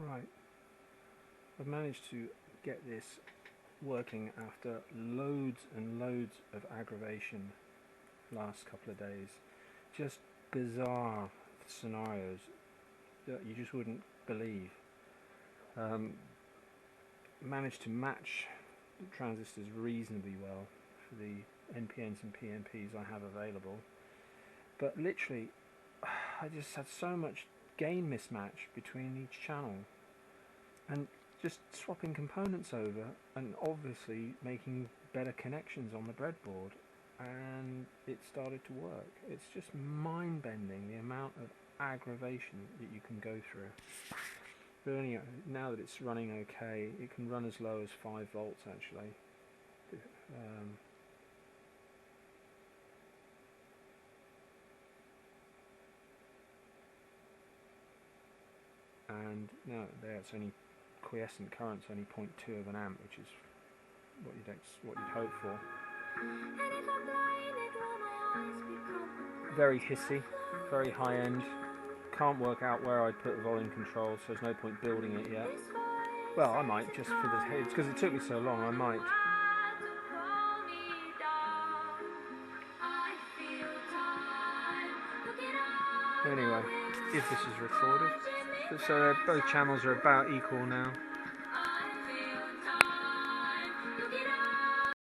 Right, I've managed to get this working after loads and loads of aggravation last couple of days. Just bizarre scenarios that you just wouldn't believe. Managed to match the transistors reasonably well for the NPNs and PNPs I have available, but literally I just had so much gain mismatch between each channel, and just swapping components over and obviously making better connections on the breadboard, and it started to work. It's just mind-bending the amount of aggravation that you can go through. But anyway, now that it's running okay, it can run as low as 5 volts actually. And now there it's only quiescent current's only 0.2 of an amp, which is what you'd hope for. Very hissy, very high end. Can't work out where I'd put the volume control, so there's no point building it yet. Well, I might, just for the heads, because it took me so long, I might. Anyway, if this is recorded. So both channels are about equal now.